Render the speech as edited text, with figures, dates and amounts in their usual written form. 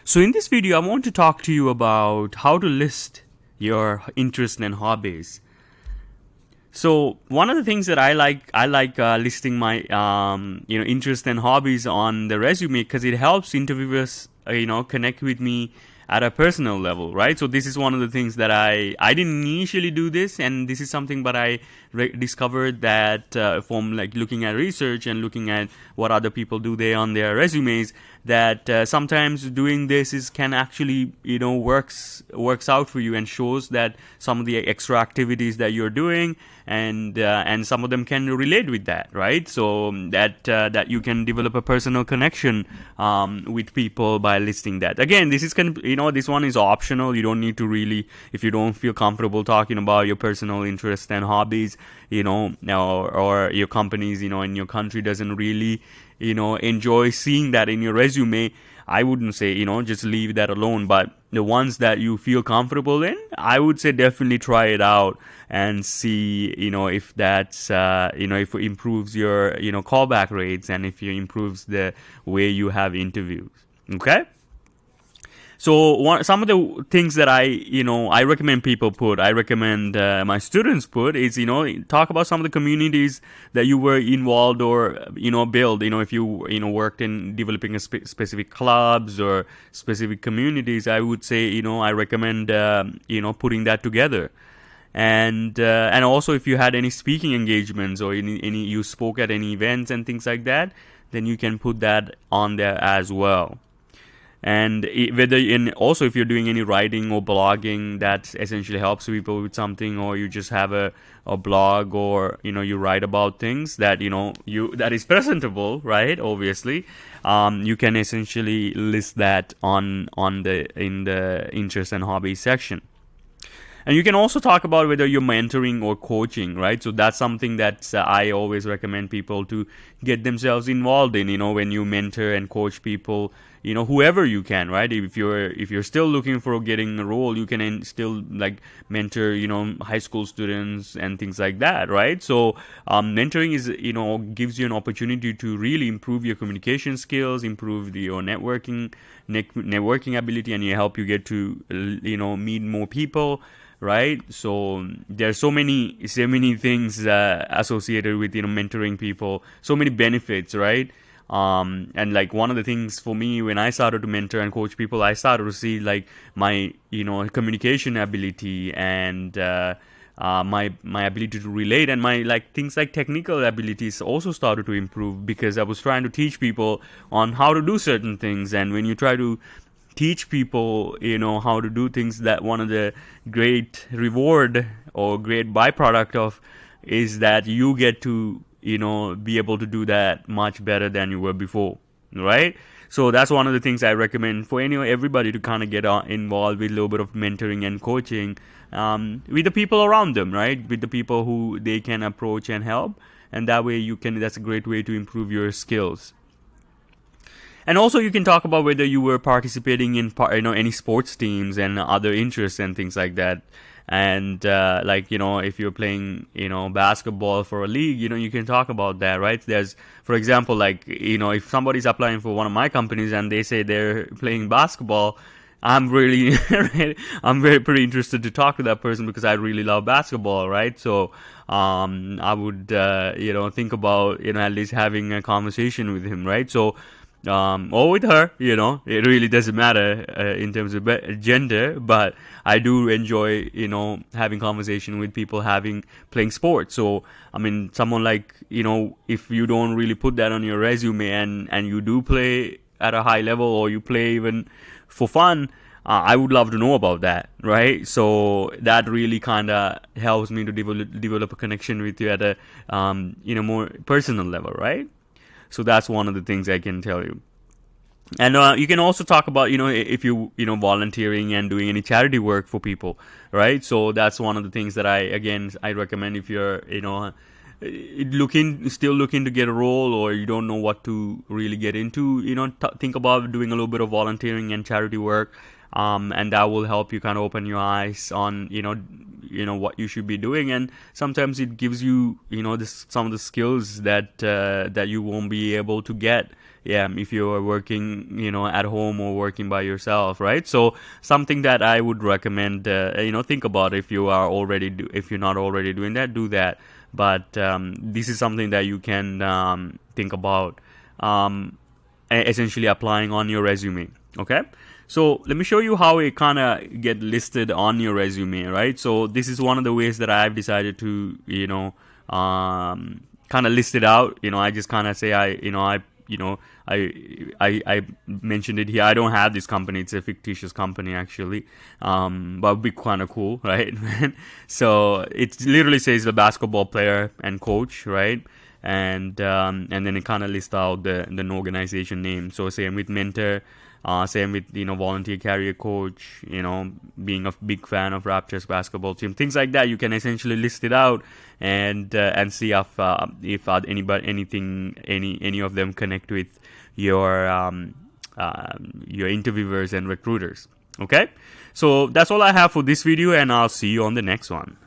So in this video, I want to talk to you about how to list your interests and hobbies. So one of the things that I like listing my interests and hobbies on the resume because it helps interviewers connect with me at a personal level, right? So this is one of the things that I didn't initially do this, and this is something, but I discovered that from like looking at research and looking at what other people do there on their resumes, that sometimes doing this can actually works out for you and shows that some of the extra activities that you're doing and some of them can relate with that, right? So that you can develop a personal connection with people by listing that. Again, this is this one is optional. You don't need to really, if you don't feel comfortable talking about your personal interests and hobbies, or your companies, in your country doesn't really enjoy seeing that in your resume, I wouldn't say just leave that alone. But the ones that you feel comfortable in, I would say definitely try it out and see if that's if it improves your callback rates, and if it improves the way you have interviews. Okay. So some of the things that I recommend people put, I recommend my students put is, talk about some of the communities that you were involved or, build, if you, worked in developing a specific clubs or specific communities, I would say, I recommend, putting that together. And also if you had any speaking engagements or any you spoke at any events and things like that, then you can put that on there as well. And whether also if you're doing any writing or blogging that essentially helps people with something, or you just have a blog, or you write about things that that is presentable, right? Obviously, you can essentially list that in the interest and hobby section. And you can also talk about whether you're mentoring or coaching, right? So that's something that I always recommend people to get themselves involved in. When you mentor and coach people, whoever you can, right? If you're still looking for getting a role, you can still like mentor, high school students and things like that, right? So mentoring is, gives you an opportunity to really improve your communication skills, improve your networking ability, and help you get to meet more people. Right, so there's so many things associated with mentoring people, so many benefits, right? And like one of the things for me when I started to mentor and coach people, I started to see like my communication ability and my ability to relate, and my like things like technical abilities also started to improve, because I was trying to teach people on how to do certain things. And when you try to teach people how to do things, that one of the great reward or great byproduct of is that you get to be able to do that much better than you were before, right? So that's one of the things I recommend for everybody to kind of get involved with a little bit of mentoring and coaching with the people around them, right? With the people who they can approach and help, and that way that's a great way to improve your skills. And also you can talk about whether you were participating in any sports teams and other interests and things like that. And if you're playing basketball for a league, you can talk about that, right? There's, for example, like if somebody's applying for one of my companies and they say they're playing basketball, I'm really I'm very pretty interested to talk to that person, because I really love basketball, right? So I would think about at least having a conversation with him, right? So or with her, it really doesn't matter in terms of gender, but I do enjoy, having conversation with people playing sports. So, I mean, someone like, if you don't really put that on your resume and you do play at a high level, or you play even for fun, I would love to know about that, right? So that really kind of helps me to develop a connection with you at a, more personal level, right? So that's one of the things I can tell you. And you can also talk about, if you, volunteering and doing any charity work for people, right? So that's one of the things that I recommend if you're, still looking to get a role, or you don't know what to really get into, think about doing a little bit of volunteering and charity work. And that will help you kind of open your eyes on, what you should be doing, and sometimes it gives you some of the skills that you won't be able to get if you're working at home or working by yourself, right? So something that I would recommend, think about. If you're not already doing that, do that. But this is something that you can think about, essentially applying on your resume. Okay, so let me show you how it kind of get listed on your resume, right? So this is one of the ways that I've decided to kind of list it out. I just kind of say I mentioned it here. I don't have this company. It's a fictitious company, actually. But it'd be kind of cool, right? So it literally says the basketball player and coach, right? And then it kind of lists out the organization name. So same with mentor, same with volunteer career coach, being a big fan of Raptors basketball team, things like that. You can essentially list it out and see if any of them connect with your interviewers and recruiters. Okay, so that's all I have for this video, and I'll see you on the next one.